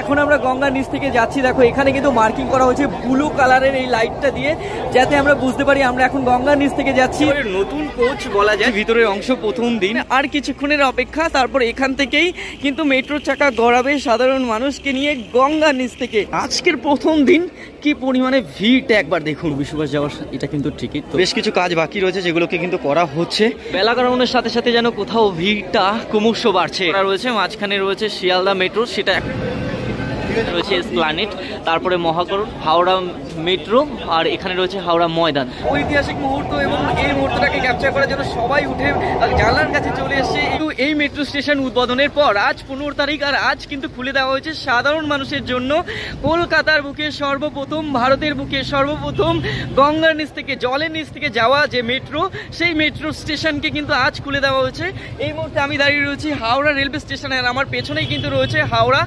এখন আমরা গঙ্গার নিচ থেকে যাচ্ছি। দেখো এখানে কিন্তু মার্কিং করা হয়েছে ব্লু কালারের এই লাইটটা দিয়ে, যাতে আমরা বুঝতে পারি আমরা এখন গঙ্গার নিচ থেকে যাচ্ছি। নতুন কোচ বলা যায়, ভিতরের অংশ প্রথম দিন, আর কিছুক্ষণের অপেক্ষা, তারপর এখান থেকেই কিন্তু মেট্রোর চাকা গড়াবে সাধারণ মানুষকে নিয়ে গঙ্গার নিচ থেকে। আজকের প্রথম দিন কি পরিমাণে ভিড়টা একবার দেখুন। বিশ্ববাস যাওয়ার এটা কিন্তু টিকিট, বেশ কিছু কাজ বাকি রয়েছে যেগুলোকে কিন্তু করা হচ্ছে। বেলা গড়ানোর সাথে সাথে যেন কোথাও ভিড়টা ক্রমশ বাড়ছে। রয়েছে মাঝখানে রয়েছে শিয়ালদা মেট্রো, সেটা রয়েছে এসপ্ল্যানেড, তারপরে মহাকরণ, হাওড়া মেট্রো, আর এখানে রয়েছে হাওড়া ময়দান। ঐতিহাসিক মুহূর্ত, এবং এই মুহূর্তটাকে ক্যাপচার করার জন্য সবাই উঠে জানলার কাছে চলে এসেছে। এই মেট্রো স্টেশন উদ্বোধনের পর আজ 15 তারিখ, আর আজ কিন্তু খুলে দেওয়া হয়েছে সাধারণ মানুষের জন্য কলকাতার বুকে সর্বপ্রথম, ভারতের বুকে সর্বপ্রথম গঙ্গার নিচ থেকে, জলের নিচ থেকে যাওয়া যে মেট্রো, সেই মেট্রো স্টেশনকে কিন্তু আজ খুলে দেওয়া হয়েছে। এই মুহূর্তে আমি দাঁড়িয়ে রয়েছি হাওড়া রেলওয়ে স্টেশনে, আর আমার পেছনেই কিন্তু রয়েছে হাওড়া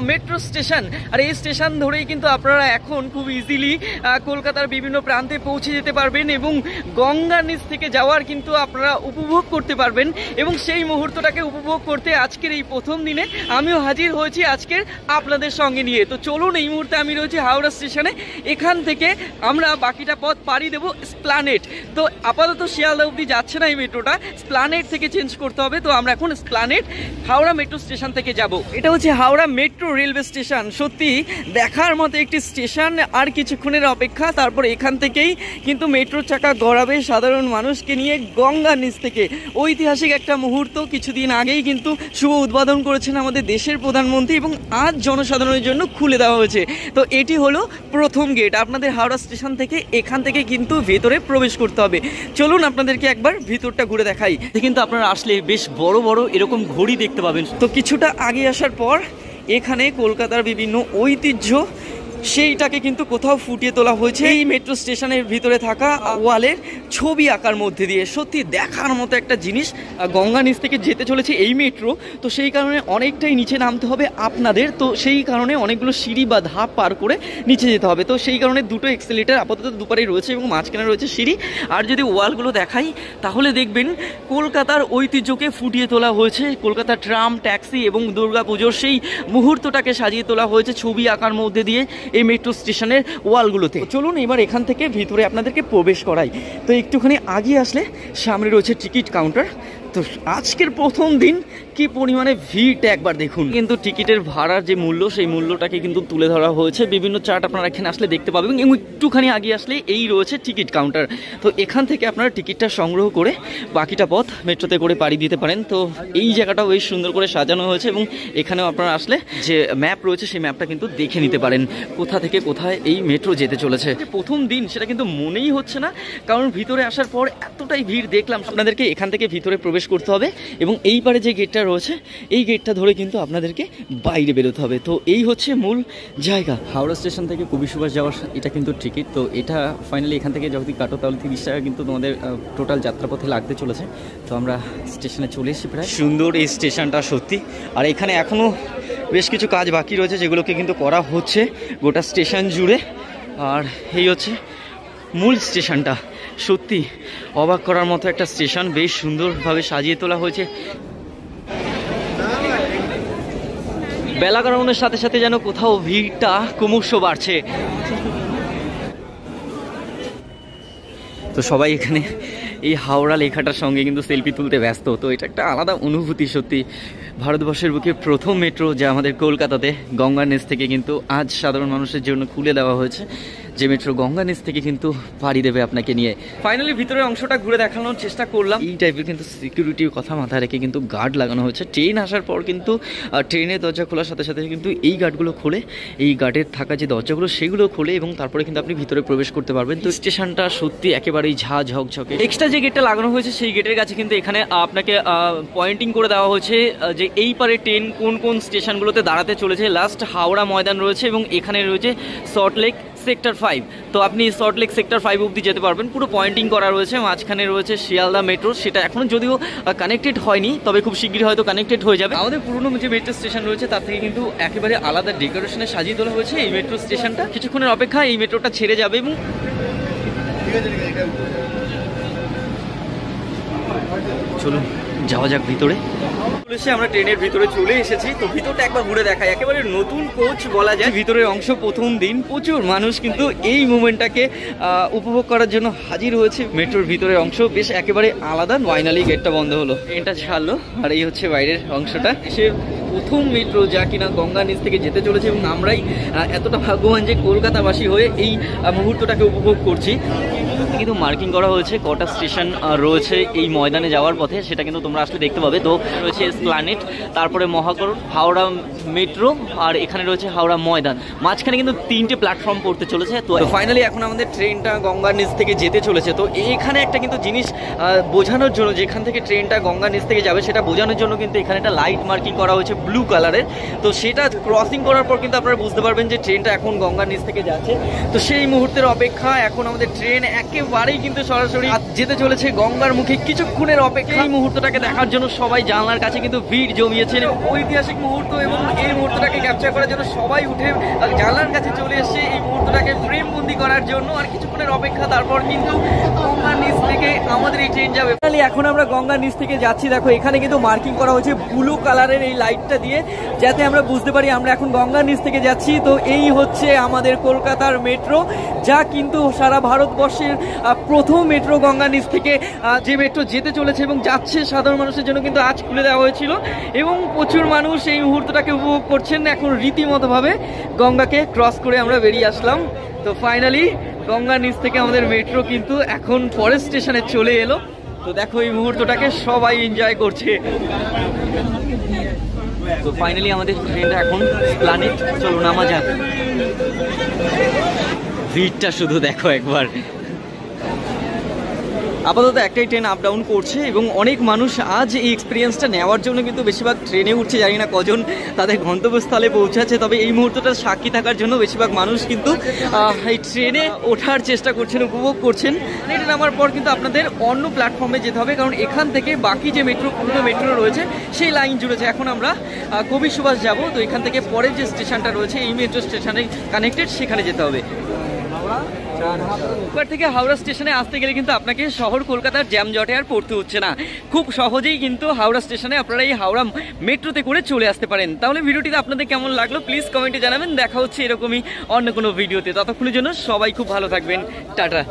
মেট্রো স্টেশন। আর এই স্টেশন ধরেই কিন্তু আপনারা এখন খুব ইজিলি কলকাতার বিভিন্ন প্রান্তে পৌঁছে যেতে পারবেন, এবং গঙ্গার নিচ থেকে যাওয়ার কিন্তু আপনারা উপভোগ করতে পারবেন। এবং সেই মুহূর্তটাকে উপভোগ করতে আজকের এই প্রথম দিনে আমিও হাজির হয়েছি আজকের আপনাদের সঙ্গে নিয়ে। তো চলুন, এই মুহূর্তে আমি রয়েছি হাওড়া স্টেশনে, এখান থেকে আমরা বাকিটা পথ পাড়ি দেবো এসপ্ল্যানেড। তো আপাতত শিয়ালদা অবধি যাচ্ছে না এই মেট্রোটা, এসপ্ল্যানেড থেকে চেঞ্জ করতে হবে। তো আমরা এখন এসপ্ল্যানেড হাওড়া মেট্রো স্টেশন থেকে যাব। এটা হচ্ছে হাওড়া মেট্রো রেলওয়ে স্টেশন, সত্যি দেখার মতো একটি স্টেশন। আর কিছুক্ষণের অপেক্ষা, তারপর এখান থেকেই কিন্তু মেট্রোর চাকা গড়াবে সাধারণ মানুষকে নিয়ে গঙ্গার নিচ থেকে। ঐতিহাসিক একটা মুহূর্ত, কিছুদিন আগেই কিন্তু শুভ উদ্বোধন করেছেন আমাদের দেশের প্রধানমন্ত্রী, এবং আজ জনসাধারণের জন্য খুলে দেওয়া হয়েছে। তো এটি হলো প্রথম গেট আপনাদের হাওড়া স্টেশন থেকে, এখান থেকে কিন্তু ভেতরে প্রবেশ করতে হবে। চলুন আপনাদেরকে একবার ভিতরটা ঘুরে দেখাই। কিন্তু আপনারা আসলে বেশ বড় বড় এরকম ঘড়ি দেখতে পাবেন। তো কিছুটা আগে আসার পর এখানে কলকাতার বিভিন্ন ঐতিহ্য, সেইটাকে কিন্তু কোথাও ফুটিয়ে তোলা হয়েছে এই মেট্রো স্টেশনের ভিতরে থাকা ওয়ালের ছবি আঁকার মধ্যে দিয়ে। সত্যি দেখার মতো একটা জিনিস। গঙ্গা নিচ থেকে যেতে চলেছে এই মেট্রো, তো সেই কারণে অনেকটাই নিচে নামতে হবে আপনাদের। তো সেই কারণে অনেকগুলো সিঁড়ি বা ধাপ পার করে নিচে যেতে হবে। তো সেই কারণে দুটো এক্সেলেটার আপাতত দুপারেই রয়েছে, এবং মাঝখানে রয়েছে সিঁড়ি। আর যদি ওয়ালগুলো দেখাই তাহলে দেখবেন কলকাতার ঐতিহ্যকে ফুটিয়ে তোলা হয়েছে। কলকাতার ট্রাম, ট্যাক্সি এবং দুর্গাপুজোর সেই মুহূর্তটাকে সাজিয়ে তোলা হয়েছে ছবি আঁকার মধ্যে দিয়ে এই মেট্রো স্টেশনের ওয়ালগুলোতে। চলুন এবার এখান থেকে ভিতরে আপনাদেরকে প্রবেশ করাই। তো একটুখানি আগে আসলে সামনে রয়েছে টিকিট কাউন্টার। তো আজকের প্রথম দিন কি পরিমাণে ভিড়টা একবার দেখুন। কিন্তু টিকিটের ভাড়ার যে মূল্য, সেই মূল্যটাকে কিন্তু তুলে ধরা হয়েছে। বিভিন্ন চার্ট আপনারা এখানে আসলে দেখতে পাবেন, এবং একটুখানি আগে আসলে এই রয়েছে টিকিট কাউন্টার। তো এখান থেকে আপনারা টিকিটটা সংগ্রহ করে বাকিটা পথ মেট্রোতে করে পাড়ি দিতে পারেন। তো এই জায়গাটাও বেশ সুন্দর করে সাজানো হয়েছে, এবং এখানেও আপনারা আসলে যে ম্যাপ রয়েছে সেই ম্যাপটা কিন্তু দেখে নিতে পারেন কোথা থেকে কোথায় এই মেট্রো যেতে চলেছে। প্রথম দিন সেটা কিন্তু মনেই হচ্ছে না, কারণ ভিতরে আসার পর এতটাই ভিড় দেখলাম। আপনাদেরকে এখান থেকে ভিতরে প্রবেশ করতে হবে, এবং এই পারে যে গেটটা রয়েছে এই গেটটা ধরে কিন্তু আপনাদেরকে বাইরে বেরোতে হবে। তো এই হচ্ছে মূল জায়গা। হাওড়া স্টেশন থেকে কবি সুভাষ যাওয়ার এটা কিন্তু টিকিট। তো এটা ফাইনালি এখান থেকে যদি কাটো তাহলে 30 টাকা কিন্তু তোমাদের টোটাল যাত্রাপথে লাগতে চলেছে। তো আমরা স্টেশনে চলে এসেছি প্রায়। সুন্দর এই স্টেশনটা সত্যি। আর এখানে এখনও বেশ কিছু কাজ বাকি রয়েছে যেগুলোকে কিন্তু করা হচ্ছে গোটা স্টেশন জুড়ে। আর এই হচ্ছে মূল স্টেশনটা। সত্যি অবাক করার মতো একটা স্টেশন, বেশ সুন্দরভাবে সাজিয়ে তোলা হয়েছে। বেলা গড়ানোর সাথে সাথে যেন কোথাও ভিড়টা ক্রমশ বাড়ছে। তো সবাই এখানে এই হাওড়া লেখাটার সঙ্গে কিন্তু সেলফি তুলতে ব্যস্ত। তো এটা একটা আলাদা অনুভূতি সত্যি। ভারতবর্ষের বুকে প্রথম মেট্রো যা আমাদের কলকাতাতে গঙ্গার নিচ থেকে কিন্তু আজ সাধারণ মানুষের জন্য খুলে দেওয়া হয়েছে, যে মেট্রো গঙ্গা নিচ থেকে কিন্তু পাড়ি দেবে আপনাকে নিয়ে। ফাইনালি ভিতরের অংশটা ঘুরে দেখানোর চেষ্টা করলাম। এই টাইপের কিন্তু সিকিউরিটির কথা মাথায় রেখে কিন্তু গার্ড লাগানো হয়েছে। ট্রেন আসার পর কিন্তু ট্রেনের দরজা খোলার সাথে সাথে কিন্তু এই গার্ডগুলো খোলে, এই গার্ডের থাকা যে দরজাগুলো সেগুলো খোলে, এবং তারপরে কিন্তু আপনি ভিতরে প্রবেশ করতে পারবেন। তো স্টেশনটা সত্যি একেবারেই ঝা ঝকঝকে। এক্সট্রা যে গেটটা লাগানো হয়েছে সেই গেটের কাছে কিন্তু এখানে আপনাকে পয়েন্টিং করে দেওয়া হয়েছে যে এই পারে ট্রেন কোন কোন স্টেশনগুলোতে দাঁড়াতে চলেছে। লাস্ট হাওড়া ময়দান রয়েছে, এবং এখানে রয়েছে সল্টলেক সেক্টর 5। তো আপনি সল্টলেক সেক্টর 5 অবধি যেতে পারবেন, পুরো পয়েন্টিং করা রয়েছে। মাঝখানে রয়েছে শিয়ালদা মেট্রো, সেটা এখনও যদিও কানেক্টেড হয়নি, তবে খুব শীঘ্রই হয়তো কানেক্টেড হয়ে যাবে। আমাদের পুরনো যে মেট্রো স্টেশন রয়েছে তার থেকে কিন্তু একেবারে আলাদা ডেকোরেশনে সাজিয়ে তোলা হয়েছে এই মেট্রো স্টেশনটা। কিছুক্ষণের অপেক্ষা এই মেট্রোটা ছেড়ে যাবে, এবং চলুন যাওয়া যাক ভিতরে। আমরা ট্রেনের ভিতরে চলে এসেছি, তো ভিতরটা একবার ঘুরে দেখাই। একেবারে নতুন কোচ বলা যায়। ভিতরের অংশ প্রথম দিন প্রচুর মানুষ কিন্তু এই মুভমেন্টটাকে উপভোগ করার জন্য হাজির হয়েছে। মেট্রোর ভিতরের অংশ বেশ একেবারে আলাদা। ফাইনালি গেটটা বন্ধ হলো, ট্রেনটা ছাড়লো, আর এই হচ্ছে বাইরের অংশটা। সে প্রথম মেট্রো যা কিনা গঙ্গা নিচ থেকে যেতে চলেছে, এবং আমরাই এতটা ভাগ্যবান যে কলকাতাবাসী হয়ে এই মুহূর্তটাকে উপভোগ করছি। কিন্তু মার্কিং করা হয়েছে কটা স্টেশন রয়েছে এই ময়দানে যাওয়ার পথে, সেটা কিন্তু তোমরা আসলে দেখতে পাবে। তো রয়েছে এসপ্ল্যানেড, তারপরে মহাকরণ, হাওড়া মেট্রো, আর এখানে রয়েছে হাওড়া ময়দান। মাঝখানে কিন্তু 3টে প্ল্যাটফর্ম পড়তে চলেছে। তো ফাইনালি এখন আমাদের ট্রেনটা গঙ্গার নিচ থেকে যেতে চলেছে। তো এখানে একটা কিন্তু জিনিস বোঝানোর জন্য, যেখান থেকে ট্রেনটা গঙ্গার নিচ থেকে যাবে সেটা বোঝানোর জন্য কিন্তু এখানে একটা লাইট মার্কিং করা হয়েছে ব্লু কালারের। তো সেটা ক্রসিং করার পর কিন্তু আপনারা বুঝতে পারবেন যে ট্রেনটা এখন গঙ্গার নিচ থেকে যাচ্ছে। তো সেই মুহূর্তের অপেক্ষা, এখন আমাদের ট্রেন একেবারেই কিন্তু সরাসরি যেতে চলেছে গঙ্গার মুখে। কিছুক্ষণের অপেক্ষা, এই মুহূর্তটাকে দেখার জন্য সবাই জানলার কাছে কিন্তু ভিড় জমিয়েছেন। ঐতিহাসিক মুহূর্ত, এবং এই মুহূর্তটাকে ক্যাপচার করার জন্য সবাই উঠে জানলার কাছে চলে এসেছে এই মুহূর্তটাকে ফ্রেম বন্দি করার জন্য। আর কিছুক্ষণের অপেক্ষা, তারপর কিন্তু গঙ্গার নিচ থেকে আমাদের এই ট্রেন যাবে। এখন আমরা গঙ্গার নিচ থেকে যাচ্ছি। দেখো এখানে কিন্তু মার্কিং করা হয়েছে ব্লু কালারের এই লাইটটা দিয়ে, যাতে আমরা বুঝতে পারি আমরা এখন গঙ্গার নিচ থেকে যাচ্ছি। তো এই হচ্ছে আমাদের কলকাতার মেট্রো, যা কিন্তু সারা ভারতবর্ষের প্রথম মেট্রো গঙ্গার নিচ থেকে যে মেট্রো যেতে চলেছে এবং যাচ্ছে সাধারণ মানুষের জন্য কিন্তু আজ খুলে দেওয়া হয়েছিল, এবং প্রচুর মানুষ এই মুহূর্তটাকে উপভোগ করছেন। এখন রীতিমতোভাবে গঙ্গাকে ক্রস করে আমরা বেরিয়ে আসলাম। তো ফাইনালি গঙ্গার নিচ থেকে আমাদের মেট্রো কিন্তু এখন পরের স্টেশনে চলে এলো। তো দেখো এই মুহূর্তটাকে সবাই এনজয় করছে। তো ফাইনালি আমাদের ট্রেনটা এখন প্ল্যানেট, চলো নামা যাক। ভিড়টা শুধু দেখো একবার। আপাতত একটাই ট্রেন আপ ডাউন করছে, এবং অনেক মানুষ আজ এই এক্সপিরিয়েন্সটা নেওয়ার জন্য কিন্তু বেশিরভাগ ট্রেনে উঠছে। জানি না কজন তাদের গন্তব্যস্থলে পৌঁছাচ্ছে, তবে এই মুহূর্তটা সাক্ষী থাকার জন্য বেশিরভাগ মানুষ কিন্তু এই ট্রেনে ওঠার চেষ্টা করছেন, উপভোগ করছেন। ট্রেনে নামার পর কিন্তু আপনাদের অন্য প্ল্যাটফর্মে যেতে হবে, কারণ এখান থেকে বাকি যে পুরো মেট্রো রয়েছে সেই লাইন জুড়েছে। এখন আমরা কবি সুভাষ যাব। তো এখান থেকে পরের যে স্টেশনটা রয়েছে এই মেট্রো স্টেশনে কানেক্টেড, সেখানে যেতে হবে। এবার থেকে হাওড়া স্টেশনে আসতে গেলে কিন্তু আপনাকে শহর কলকাতার জ্যামজটে আর পড়তে হচ্ছে না। খুব সহজেই কিন্তু হাওড়া স্টেশনে আপনারা এই হাওড়া মেট্রোতে করে চলে আসতে পারেন। তাহলে ভিডিওটিতে আপনাদের কেমন লাগলো প্লিজ কমেন্টে জানাবেন। দেখা হচ্ছে এরকমই অন্য কোনো ভিডিওতে। ততক্ষণের জন্য সবাই খুব ভালো থাকবেন। টাটা।